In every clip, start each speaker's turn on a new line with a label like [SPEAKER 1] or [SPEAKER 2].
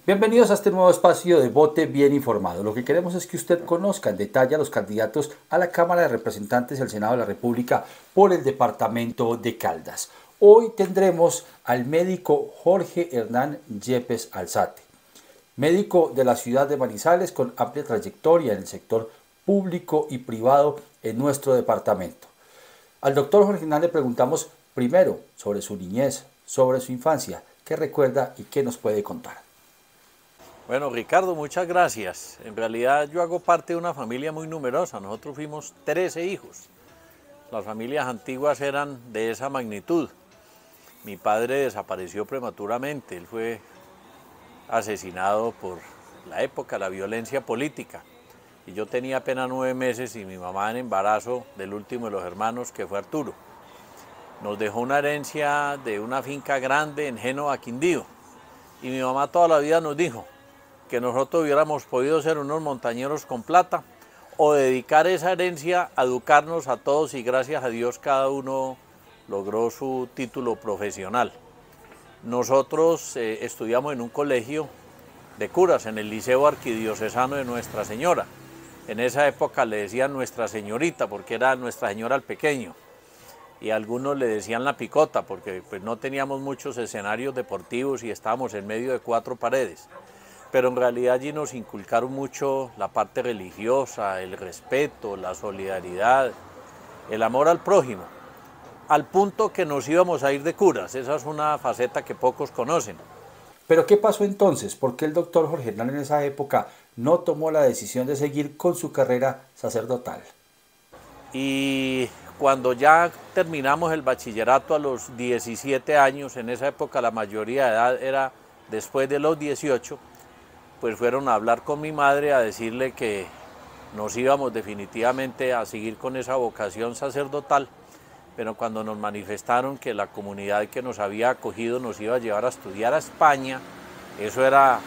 [SPEAKER 1] Bienvenidos a este nuevo espacio de Vote Bien Informado. Lo que queremos es que usted conozca en detalle a los candidatos a la Cámara de Representantes y al Senado de la República por el departamento de Caldas. Hoy tendremos al médico Jorge Hernán Yepes Alzate, médico de la ciudad de Manizales con amplia trayectoria en el sector público y privado en nuestro departamento. Al doctor Jorge Hernán le preguntamos primero sobre su niñez, sobre su infancia, qué recuerda y qué nos puede contar.
[SPEAKER 2] Bueno, Ricardo, muchas gracias. En realidad yo hago parte de una familia muy numerosa. Nosotros fuimos 13 hijos. Las familias antiguas eran de esa magnitud. Mi padre desapareció prematuramente. Él fue asesinado por la época, la violencia política. Y yo tenía apenas 9 meses y mi mamá en embarazo del último de los hermanos, que fue Arturo. Nos dejó una herencia de una finca grande en Génova, Quindío. Y mi mamá toda la vida nos dijo que nosotros hubiéramos podido ser unos montañeros con plata o dedicar esa herencia a educarnos a todos, y gracias a Dios cada uno logró su título profesional. Nosotros estudiamos en un colegio de curas, en el Liceo Arquidiocesano de Nuestra Señora. En esa época le decían Nuestra Señorita porque era Nuestra Señora al pequeño, y algunos le decían la picota porque pues no teníamos muchos escenarios deportivos y estábamos en medio de 4 paredes. Pero en realidad allí nos inculcaron mucho la parte religiosa, el respeto, la solidaridad, el amor al prójimo, al punto que nos íbamos a ir de curas. Esa es una faceta que pocos conocen.
[SPEAKER 1] Pero ¿qué pasó entonces? ¿Por qué el doctor Jorge Hernán en esa época no tomó la decisión de seguir con su carrera sacerdotal?
[SPEAKER 2] Y cuando ya terminamos el bachillerato a los 17 años, en esa época la mayoría de edad era después de los 18, pues fueron a hablar con mi madre a decirle que nos íbamos definitivamente a seguir con esa vocación sacerdotal, pero cuando nos manifestaron que la comunidad que nos había acogido nos iba a llevar a estudiar a España, eso era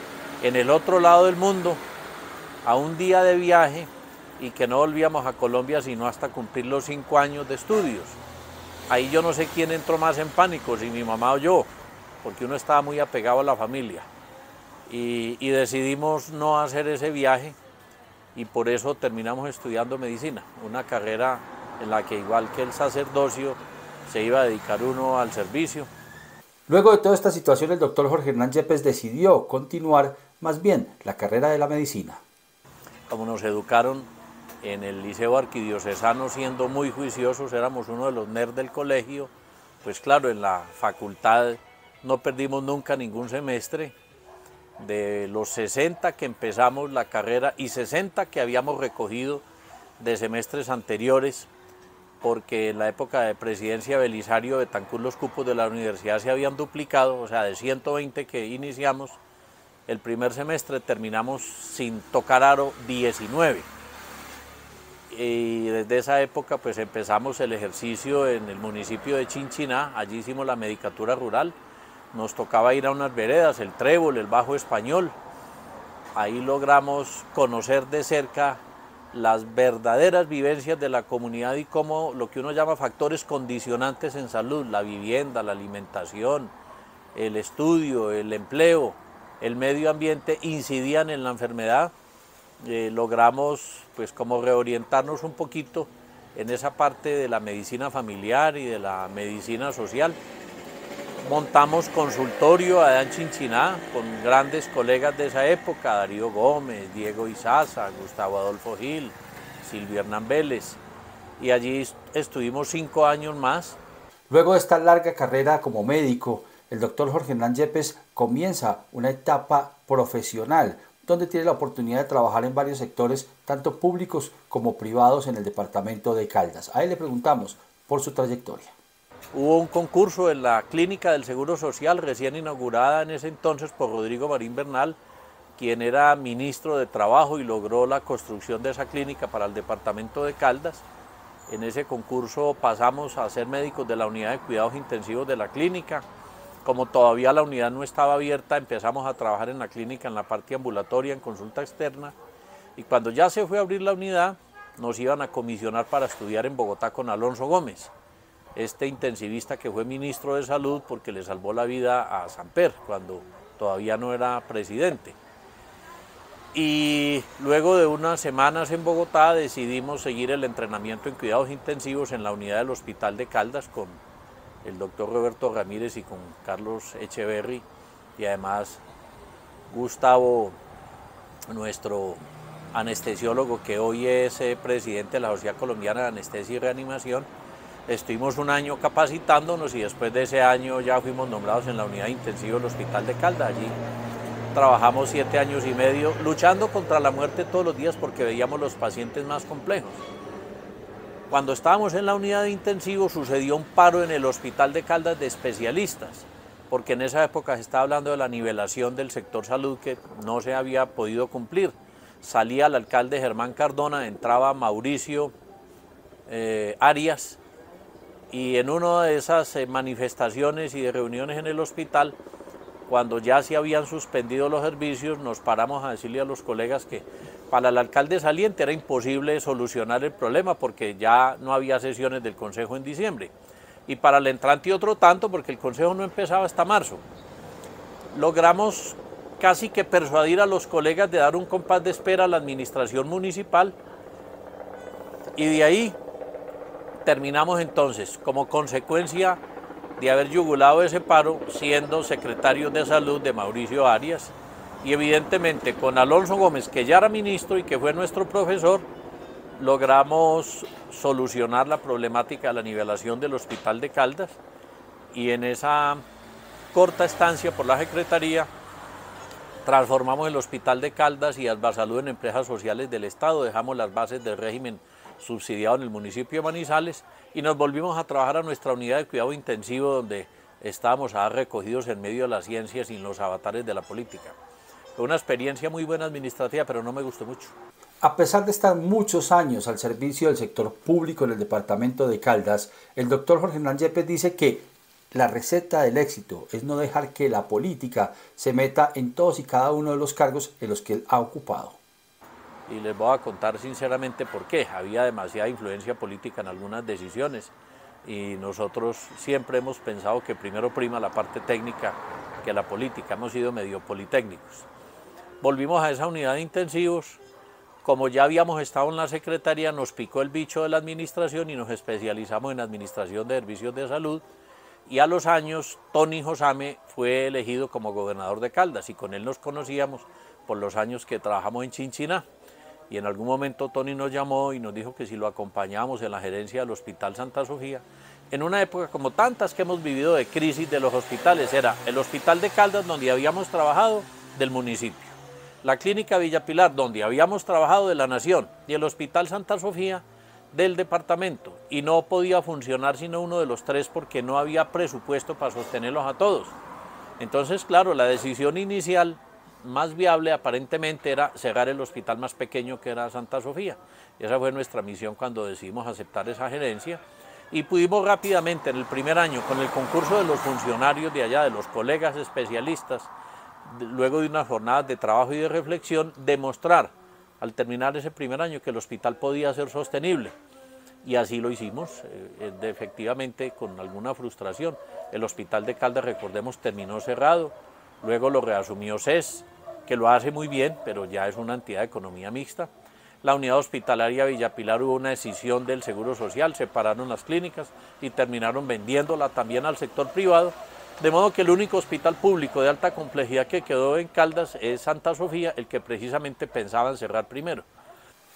[SPEAKER 2] en el otro lado del mundo, a un día de viaje, y que no volvíamos a Colombia sino hasta cumplir los 5 años de estudios. Ahí yo no sé quién entró más en pánico, si mi mamá o yo, porque uno estaba muy apegado a la familia. Y decidimos no hacer ese viaje, y por eso terminamos estudiando medicina, una carrera en la que, igual que el sacerdocio, se iba a dedicar uno al servicio.
[SPEAKER 1] Luego de toda esta situación, el doctor Jorge Hernán Yepes decidió continuar más bien la carrera de la medicina.
[SPEAKER 2] Como nos educaron en el Liceo Arquidiocesano, siendo muy juiciosos, éramos uno de los nerds del colegio, pues claro, en la facultad no perdimos nunca ningún semestre. De los 60 que empezamos la carrera y 60 que habíamos recogido de semestres anteriores, porque en la época de presidencia Belisario Betancur los cupos de la universidad se habían duplicado, o sea, de 120 que iniciamos, el primer semestre terminamos sin tocar aro 19. Y desde esa época pues empezamos el ejercicio en el municipio de Chinchiná, allí hicimos la medicatura rural. Nos tocaba ir a unas veredas, el Trébol, el Bajo Español. Ahí logramos conocer de cerca las verdaderas vivencias de la comunidad y cómo lo que uno llama factores condicionantes en salud, la vivienda, la alimentación, el estudio, el empleo, el medio ambiente, incidían en la enfermedad. Logramos pues como reorientarnos un poquito en esa parte de la medicina familiar y de la medicina social. Montamos consultorio allá en Chinchiná con grandes colegas de esa época, Darío Gómez, Diego Izaza, Gustavo Adolfo Gil, Silvio Hernán Vélez, y allí estuvimos 5 años más.
[SPEAKER 1] Luego de esta larga carrera como médico, el doctor Jorge Hernán Yepes comienza una etapa profesional, donde tiene la oportunidad de trabajar en varios sectores, tanto públicos como privados en el departamento de Caldas. A él le preguntamos por su trayectoria.
[SPEAKER 2] Hubo un concurso en la Clínica del Seguro Social, recién inaugurada en ese entonces por Rodrigo Marín Bernal, quien era ministro de Trabajo, y logró la construcción de esa clínica para el departamento de Caldas. En ese concurso pasamos a ser médicos de la unidad de cuidados intensivos de la clínica. Como todavía la unidad no estaba abierta, empezamos a trabajar en la clínica en la parte ambulatoria, en consulta externa, y cuando ya se fue a abrir la unidad, nos iban a comisionar para estudiar en Bogotá con Alonso Gómez, este intensivista que fue ministro de Salud porque le salvó la vida a Samper cuando todavía no era presidente. Y luego de unas semanas en Bogotá decidimos seguir el entrenamiento en cuidados intensivos en la unidad del Hospital de Caldas con el doctor Roberto Ramírez y con Carlos Echeverry, y además Gustavo, nuestro anestesiólogo, que hoy es presidente de la Sociedad Colombiana de Anestesia y Reanimación. Estuvimos un año capacitándonos y después de ese año ya fuimos nombrados en la unidad intensiva del Hospital de Caldas. Allí trabajamos 7 años y medio luchando contra la muerte todos los días porque veíamos los pacientes más complejos. Cuando estábamos en la unidad de intensivo sucedió un paro en el Hospital de Caldas de especialistas, porque en esa época se estaba hablando de la nivelación del sector salud que no se había podido cumplir. Salía el alcalde Germán Cardona, entraba Mauricio Arias, y en una de esas manifestaciones y de reuniones en el hospital, cuando ya se habían suspendido los servicios, nos paramos a decirle a los colegas que para el alcalde saliente era imposible solucionar el problema porque ya no había sesiones del Consejo en diciembre. Y para el entrante otro tanto porque el Consejo no empezaba hasta marzo. Logramos casi que persuadir a los colegas de dar un compás de espera a la administración municipal, y de ahí terminamos entonces, como consecuencia de haber yugulado ese paro, siendo secretario de Salud de Mauricio Arias, y evidentemente con Alonso Gómez, que ya era ministro y que fue nuestro profesor, logramos solucionar la problemática de la nivelación del Hospital de Caldas, y en esa corta estancia por la Secretaría transformamos el Hospital de Caldas y Albasalud en empresas sociales del Estado, dejamos las bases del régimen subsidiado en el municipio de Manizales y nos volvimos a trabajar a nuestra unidad de cuidado intensivo, donde estábamos recogidos en medio de la ciencia sin los avatares de la política. Fue una experiencia muy buena administrativa, pero no me gustó mucho.
[SPEAKER 1] A pesar de estar muchos años al servicio del sector público en el departamento de Caldas, el doctor Jorge Hernán Yepes dice que la receta del éxito es no dejar que la política se meta en todos y cada uno de los cargos en los que él ha ocupado.
[SPEAKER 2] Y les voy a contar sinceramente por qué. Había demasiada influencia política en algunas decisiones y nosotros siempre hemos pensado que primero prima la parte técnica que la política. Hemos sido medio politécnicos. Volvimos a esa unidad de intensivos. Como ya habíamos estado en la secretaría, nos picó el bicho de la administración y nos especializamos en administración de servicios de salud. Y a los años, Tony Josame fue elegido como gobernador de Caldas y con él nos conocíamos por los años que trabajamos en Chinchiná. Y en algún momento Tony nos llamó y nos dijo que si lo acompañábamos en la gerencia del Hospital Santa Sofía, en una época como tantas que hemos vivido de crisis de los hospitales, era el Hospital de Caldas, donde habíamos trabajado, del municipio, la Clínica Villa Pilar, donde habíamos trabajado, de la Nación, y el Hospital Santa Sofía, del departamento, y no podía funcionar sino uno de los tres porque no había presupuesto para sostenerlos a todos. Entonces, claro, la decisión inicial más viable aparentemente era cerrar el hospital más pequeño, que era Santa Sofía. Y esa fue nuestra misión cuando decidimos aceptar esa gerencia, y pudimos rápidamente en el primer año, con el concurso de los funcionarios de allá, de los colegas especialistas, luego de unas jornadas de trabajo y de reflexión, demostrar al terminar ese primer año que el hospital podía ser sostenible. Y así lo hicimos, efectivamente con alguna frustración. El Hospital de Caldas, recordemos, terminó cerrado, luego lo reasumió CES, que lo hace muy bien, pero ya es una entidad de economía mixta. La unidad hospitalaria Villa Pilar, hubo una decisión del Seguro Social, separaron las clínicas y terminaron vendiéndola también al sector privado, de modo que el único hospital público de alta complejidad que quedó en Caldas es Santa Sofía, el que precisamente pensaban cerrar primero.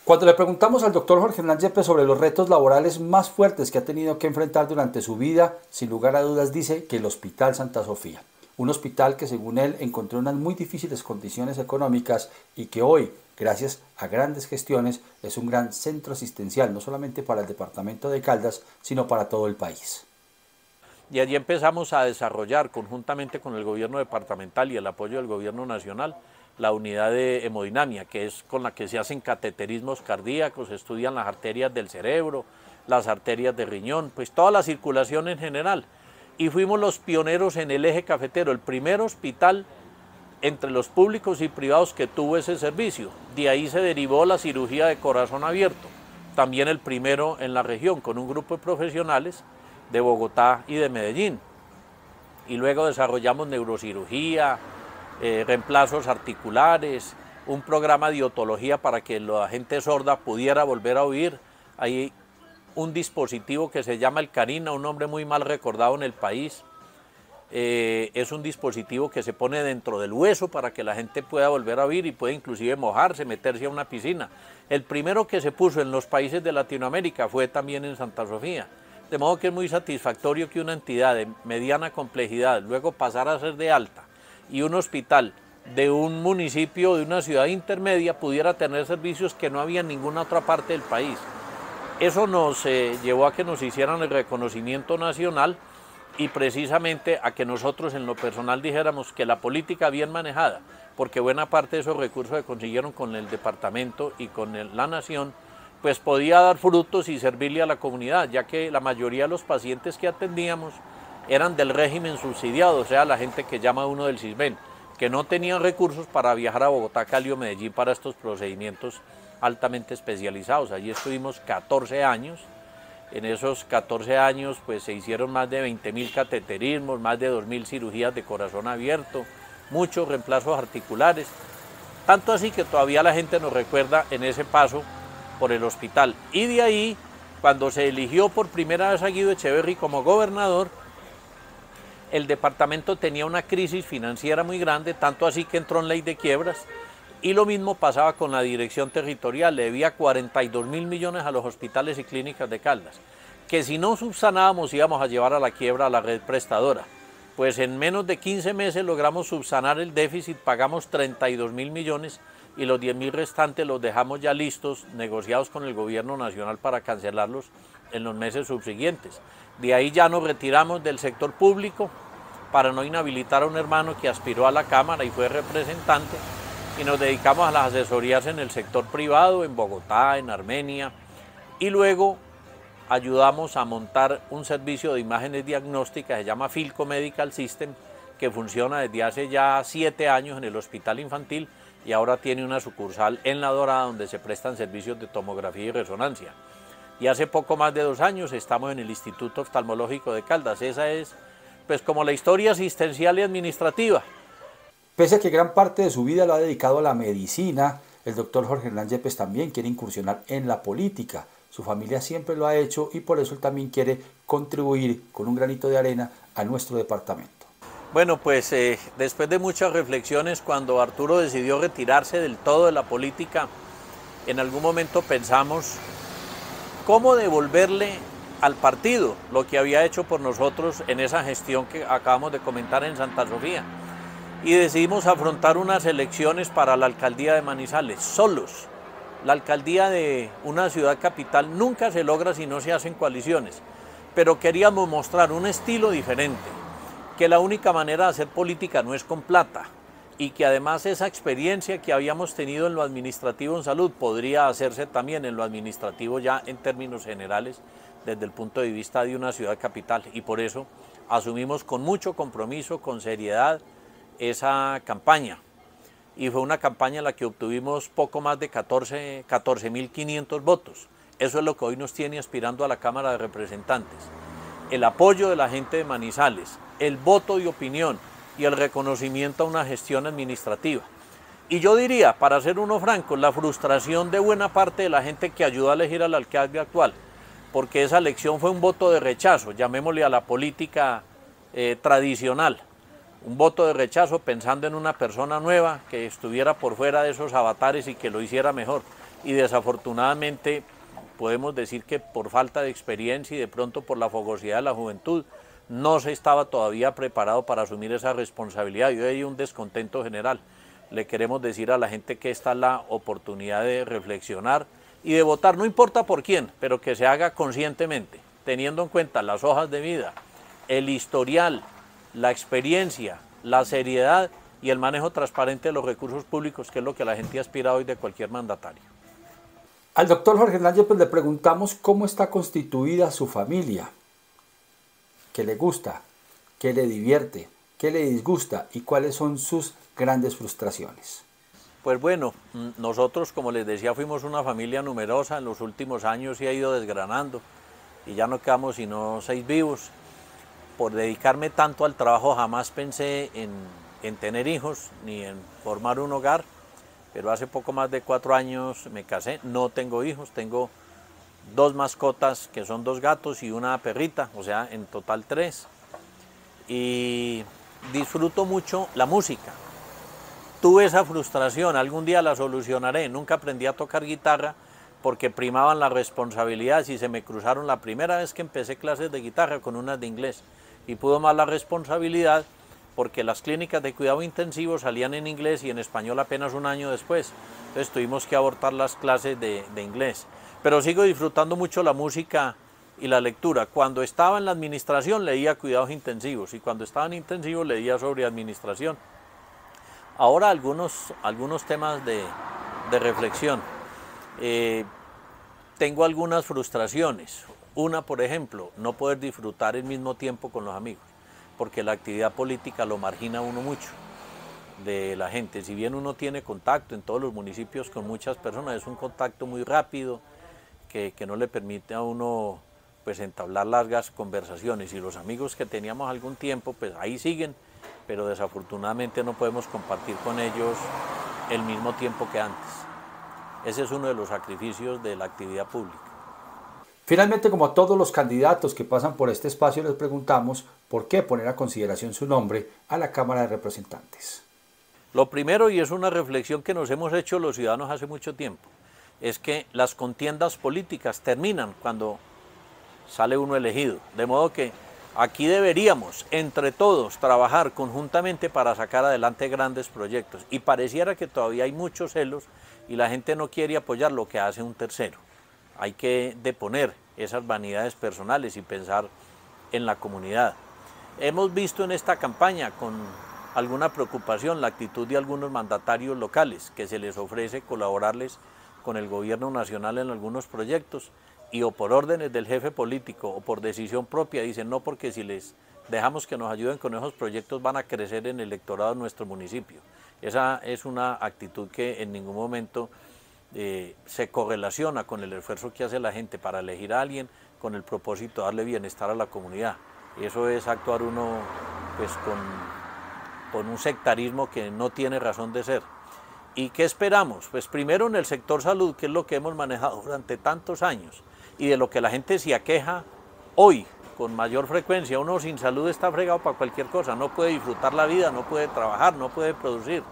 [SPEAKER 1] Cuando le preguntamos al doctor Jorge Hernán Yepes sobre los retos laborales más fuertes que ha tenido que enfrentar durante su vida, sin lugar a dudas dice que el Hospital Santa Sofía. Un hospital que, según él, encontró unas muy difíciles condiciones económicas y que hoy, gracias a grandes gestiones, es un gran centro asistencial, no solamente para el departamento de Caldas, sino para todo el país.
[SPEAKER 2] Y allí empezamos a desarrollar, conjuntamente con el gobierno departamental y el apoyo del gobierno nacional, la unidad de hemodinamia, que es con la que se hacen cateterismos cardíacos, estudian las arterias del cerebro, las arterias de riñón, pues toda la circulación en general. Y fuimos los pioneros en el eje cafetero, el primer hospital entre los públicos y privados que tuvo ese servicio. De ahí se derivó la cirugía de corazón abierto, también el primero en la región, con un grupo de profesionales de Bogotá y de Medellín. Y luego desarrollamos neurocirugía, reemplazos articulares, un programa de otología para que la gente sorda pudiera volver a oír. Hay un dispositivo que se llama el Carina, un nombre muy mal recordado en el país. Es un dispositivo que se pone dentro del hueso para que la gente pueda volver a oír y puede inclusive mojarse, meterse a una piscina. El primero que se puso en los países de Latinoamérica fue también en Santa Sofía. De modo que es muy satisfactorio que una entidad de mediana complejidad luego pasara a ser de alta y un hospital de un municipio, de una ciudad intermedia, pudiera tener servicios que no había en ninguna otra parte del país. Eso nos llevó a que nos hicieran el reconocimiento nacional y precisamente a que nosotros en lo personal dijéramos que la política bien manejada, porque buena parte de esos recursos se consiguieron con el departamento y con la nación, pues podía dar frutos y servirle a la comunidad, ya que la mayoría de los pacientes que atendíamos eran del régimen subsidiado, o sea, la gente que llama uno del CISBEN, que no tenían recursos para viajar a Bogotá, Cali o Medellín para estos procedimientos altamente especializados. Allí estuvimos 14 años. En esos 14 años pues se hicieron más de 20.000 cateterismos, más de 2.000 cirugías de corazón abierto, muchos reemplazos articulares, tanto así que todavía la gente nos recuerda en ese paso por el hospital. Y de ahí, cuando se eligió por primera vez a Guido Echeverry como gobernador, el departamento tenía una crisis financiera muy grande, tanto así que entró en ley de quiebras, y lo mismo pasaba con la dirección territorial, le debía 42.000 millones a los hospitales y clínicas de Caldas, que si no subsanábamos íbamos a llevar a la quiebra a la red prestadora. Pues en menos de 15 meses logramos subsanar el déficit, pagamos 32.000 millones y los 10.000 restantes los dejamos ya listos, negociados con el gobierno nacional para cancelarlos en los meses subsiguientes. De ahí ya nos retiramos del sector público para no inhabilitar a un hermano que aspiró a la Cámara y fue representante, y nos dedicamos a las asesorías en el sector privado, en Bogotá, en Armenia, y luego ayudamos a montar un servicio de imágenes diagnósticas, se llama Philco Medical System, que funciona desde hace ya 7 años en el Hospital Infantil y ahora tiene una sucursal en La Dorada donde se prestan servicios de tomografía y resonancia. Y hace poco más de 2 años estamos en el Instituto Oftalmológico de Caldas. Esa es pues como la historia asistencial y administrativa.
[SPEAKER 1] Pese a que gran parte de su vida lo ha dedicado a la medicina, el doctor Jorge Hernán Yepes también quiere incursionar en la política. Su familia siempre lo ha hecho y por eso él también quiere contribuir con un granito de arena a nuestro departamento.
[SPEAKER 2] Bueno, pues después de muchas reflexiones, cuando Arturo decidió retirarse del todo de la política, en algún momento pensamos cómo devolverle al partido lo que había hecho por nosotros en esa gestión que acabamos de comentar en Santa Sofía. Y decidimos afrontar unas elecciones para la alcaldía de Manizales, solos. La alcaldía de una ciudad capital nunca se logra si no se hacen coaliciones, pero queríamos mostrar un estilo diferente, que la única manera de hacer política no es con plata, y que además esa experiencia que habíamos tenido en lo administrativo en salud podría hacerse también en lo administrativo ya en términos generales desde el punto de vista de una ciudad capital, y por eso asumimos con mucho compromiso, con seriedad, esa campaña, y fue una campaña en la que obtuvimos poco más de 14.500 votos. Eso es lo que hoy nos tiene aspirando a la Cámara de Representantes. El apoyo de la gente de Manizales, el voto de opinión y el reconocimiento a una gestión administrativa. Y yo diría, para ser uno franco, la frustración de buena parte de la gente que ayudó a elegir al alcalde actual, porque esa elección fue un voto de rechazo, llamémosle a la política tradicional. Un voto de rechazo pensando en una persona nueva que estuviera por fuera de esos avatares y que lo hiciera mejor. Y desafortunadamente podemos decir que por falta de experiencia y de pronto por la fogosidad de la juventud no se estaba todavía preparado para asumir esa responsabilidad y hoy hay un descontento general. Le queremos decir a la gente que esta es la oportunidad de reflexionar y de votar, no importa por quién, pero que se haga conscientemente, teniendo en cuenta las hojas de vida, el historial, la experiencia, la seriedad y el manejo transparente de los recursos públicos, que es lo que la gente aspira hoy de cualquier mandatario.
[SPEAKER 1] Al doctor Jorge Hernán Yepes le preguntamos cómo está constituida su familia, qué le gusta, qué le divierte, qué le disgusta y cuáles son sus grandes frustraciones.
[SPEAKER 2] Pues bueno, nosotros, como les decía, fuimos una familia numerosa, en los últimos años se ha ido desgranando y ya no quedamos sino 6 vivos. Por dedicarme tanto al trabajo jamás pensé en en tener hijos ni en formar un hogar, pero hace poco más de 4 años me casé, no tengo hijos, tengo 2 mascotas que son 2 gatos y una perrita, o sea, en total 3. Y disfruto mucho la música. Tuve esa frustración, algún día la solucionaré, nunca aprendí a tocar guitarra porque primaban las responsabilidades y se me cruzaron la primera vez que empecé clases de guitarra con unas de inglés y pudo más la responsabilidad porque las clínicas de cuidado intensivo salían en inglés y en español apenas un año después, entonces tuvimos que abortar las clases de inglés. Pero sigo disfrutando mucho la música y la lectura. Cuando estaba en la administración leía cuidados intensivos y cuando estaba en intensivos leía sobre administración. Ahora algunos temas de reflexión. Tengo algunas frustraciones. Una, por ejemplo, no poder disfrutar el mismo tiempo con los amigos, porque la actividad política lo margina a uno mucho de la gente. Si bien uno tiene contacto en todos los municipios con muchas personas, es un contacto muy rápido que no le permite a uno pues entablar largas conversaciones, y los amigos que teníamos algún tiempo pues ahí siguen, pero desafortunadamente no podemos compartir con ellos el mismo tiempo que antes. Ese es uno de los sacrificios de la actividad pública.
[SPEAKER 1] Finalmente, como a todos los candidatos que pasan por este espacio, les preguntamos por qué poner a consideración su nombre a la Cámara de Representantes.
[SPEAKER 2] Lo primero, y es una reflexión que nos hemos hecho los ciudadanos hace mucho tiempo, es que las contiendas políticas terminan cuando sale uno elegido, de modo que aquí deberíamos entre todos trabajar conjuntamente para sacar adelante grandes proyectos, y pareciera que todavía hay muchos celos y la gente no quiere apoyar lo que hace un tercero. Hay que deponer esas vanidades personales y pensar en la comunidad. Hemos visto en esta campaña con alguna preocupación la actitud de algunos mandatarios locales que se les ofrece colaborarles con el gobierno nacional en algunos proyectos y o por órdenes del jefe político o por decisión propia dicen no, porque si les dejamos que nos ayuden con esos proyectos van a crecer en el electorado de nuestro municipio. Esa es una actitud que en ningún momento se correlaciona con el esfuerzo que hace la gente para elegir a alguien con el propósito de darle bienestar a la comunidad. Eso es actuar uno pues con un sectarismo que no tiene razón de ser. ¿Y qué esperamos? Pues primero en el sector salud, que es lo que hemos manejado durante tantos años y de lo que la gente se aqueja hoy con mayor frecuencia. Uno sin salud está fregado para cualquier cosa, no puede disfrutar la vida, no puede trabajar, no puede producir.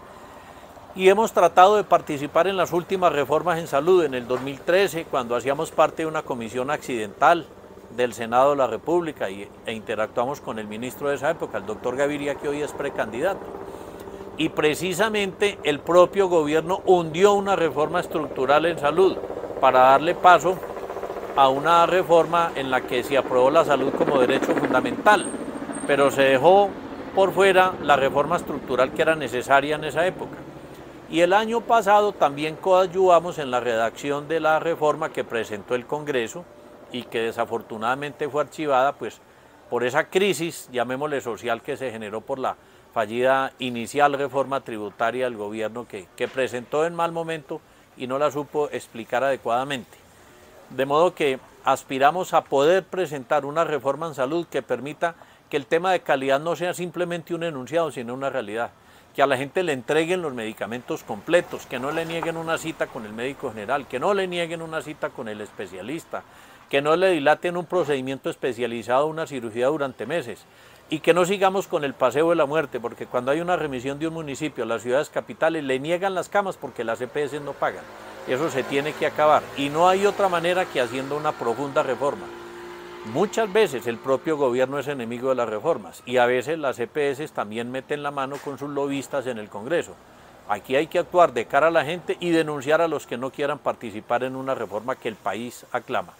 [SPEAKER 2] Y hemos tratado de participar en las últimas reformas en salud. En el 2013, cuando hacíamos parte de una comisión accidental del Senado de la República e interactuamos con el ministro de esa época, el doctor Gaviria, que hoy es precandidato. Y precisamente el propio gobierno hundió una reforma estructural en salud para darle paso a una reforma en la que se aprobó la salud como derecho fundamental, pero se dejó por fuera la reforma estructural que era necesaria en esa época. Y el año pasado también coadyuvamos en la redacción de la reforma que presentó el Congreso y que desafortunadamente fue archivada pues por esa crisis, llamémosle social, que se generó por la fallida inicial reforma tributaria del gobierno que presentó en mal momento y no la supo explicar adecuadamente. De modo que aspiramos a poder presentar una reforma en salud que permita que el tema de calidad no sea simplemente un enunciado, sino una realidad. Que a la gente le entreguen los medicamentos completos, que no le nieguen una cita con el médico general, que no le nieguen una cita con el especialista, que no le dilaten un procedimiento especializado, una cirugía durante meses, y que no sigamos con el paseo de la muerte, porque cuando hay una remisión de un municipio a las ciudades capitales le niegan las camas porque las EPS no pagan. Eso se tiene que acabar y no hay otra manera que haciendo una profunda reforma. Muchas veces el propio gobierno es enemigo de las reformas y a veces las EPS también meten la mano con sus lobistas en el Congreso. Aquí hay que actuar de cara a la gente y denunciar a los que no quieran participar en una reforma que el país aclama.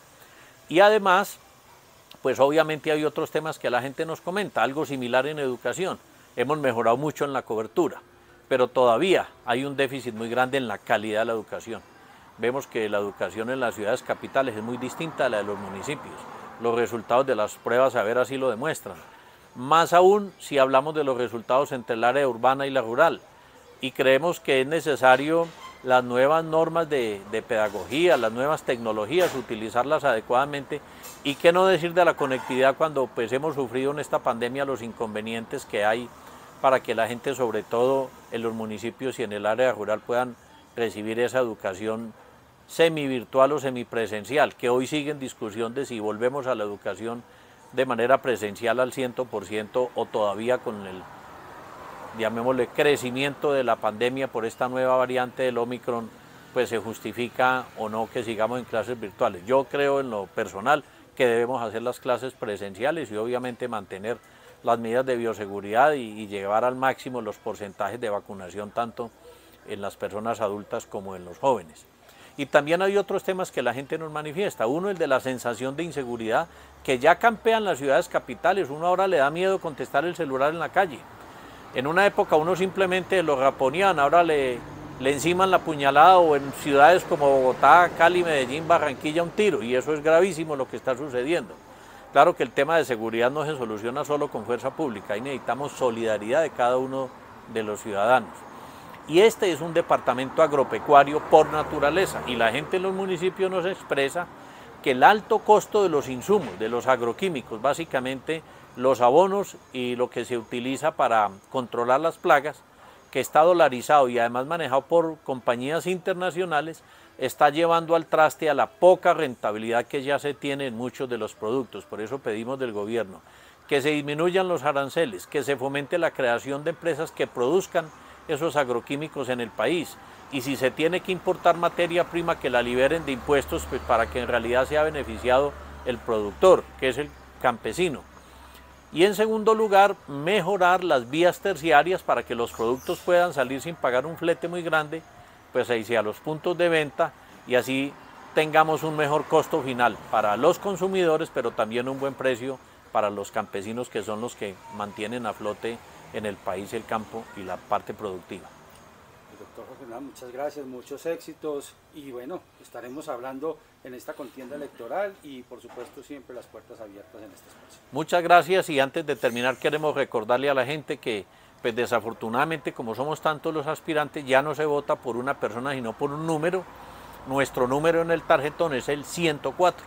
[SPEAKER 2] Y además, pues obviamente hay otros temas que la gente nos comenta, algo similar en educación. Hemos mejorado mucho en la cobertura, pero todavía hay un déficit muy grande en la calidad de la educación. Vemos que la educación en las ciudades capitales es muy distinta a la de los municipios. Los resultados de las pruebas a ver así lo demuestran. Más aún si hablamos de los resultados entre el área urbana y la rural. Y creemos que es necesario las nuevas normas de pedagogía, las nuevas tecnologías, utilizarlas adecuadamente. Y qué no decir de la conectividad cuando pues hemos sufrido en esta pandemia los inconvenientes que hay para que la gente, sobre todo en los municipios y en el área rural, puedan recibir esa educación semivirtual o semipresencial, que hoy sigue en discusión de si volvemos a la educación de manera presencial al 100% o todavía con el, llamémosle, crecimiento de la pandemia por esta nueva variante del Omicron, pues se justifica o no que sigamos en clases virtuales. Yo creo en lo personal que debemos hacer las clases presenciales y obviamente mantener las medidas de bioseguridad y llevar al máximo los porcentajes de vacunación tanto en las personas adultas como en los jóvenes. Y también hay otros temas que la gente nos manifiesta. Uno, el de la sensación de inseguridad, que ya campean las ciudades capitales. Uno ahora le da miedo contestar el celular en la calle. En una época uno simplemente lo raponeaban, ahora le enciman la puñalada, o en ciudades como Bogotá, Cali, Medellín, Barranquilla, un tiro. Y eso es gravísimo lo que está sucediendo. Claro que el tema de seguridad no se soluciona solo con fuerza pública, ahí necesitamos solidaridad de cada uno de los ciudadanos. Y este es un departamento agropecuario por naturaleza, y la gente en los municipios nos expresa que el alto costo de los insumos, de los agroquímicos, básicamente los abonos y lo que se utiliza para controlar las plagas, que está dolarizado y además manejado por compañías internacionales, está llevando al traste a la poca rentabilidad que ya se tiene en muchos de los productos. Por eso pedimos del gobierno que se disminuyan los aranceles, que se fomente la creación de empresas que produzcan esos agroquímicos en el país, y si se tiene que importar materia prima, que la liberen de impuestos, pues para que en realidad sea beneficiado el productor, que es el campesino. Y en segundo lugar, mejorar las vías terciarias para que los productos puedan salir sin pagar un flete muy grande, pues hacia los puntos de venta, y así tengamos un mejor costo final para los consumidores, pero también un buen precio para los campesinos, que son los que mantienen a flote en el país el campo y la parte productiva.
[SPEAKER 1] Doctor Jorge Hernán, muchas gracias, muchos éxitos, y bueno, estaremos hablando en esta contienda electoral y por supuesto siempre las puertas abiertas en este espacio.
[SPEAKER 2] Muchas gracias, y antes de terminar queremos recordarle a la gente que pues desafortunadamente, como somos tantos los aspirantes, ya no se vota por una persona sino por un número. Nuestro número en el tarjetón es el 104,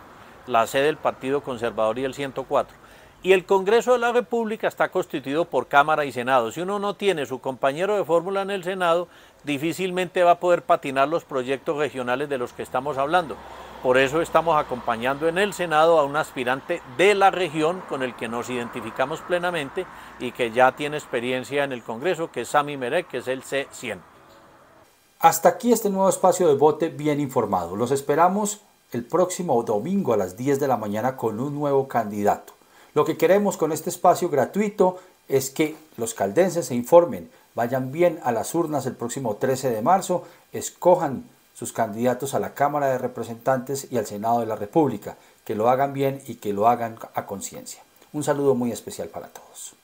[SPEAKER 2] la C del Partido Conservador y el 104. Y el Congreso de la República está constituido por Cámara y Senado. Si uno no tiene su compañero de fórmula en el Senado, difícilmente va a poder patinar los proyectos regionales de los que estamos hablando. Por eso estamos acompañando en el Senado a un aspirante de la región con el que nos identificamos plenamente y que ya tiene experiencia en el Congreso, que es Sami Merek, que es el C100.
[SPEAKER 1] Hasta aquí este nuevo espacio de Vote Bien Informado. Los esperamos el próximo domingo a las 10 de la mañana con un nuevo candidato. Lo que queremos con este espacio gratuito es que los caldenses se informen, vayan bien a las urnas el próximo 13 de marzo, escojan sus candidatos a la Cámara de Representantes y al Senado de la República, que lo hagan bien y que lo hagan a conciencia. Un saludo muy especial para todos.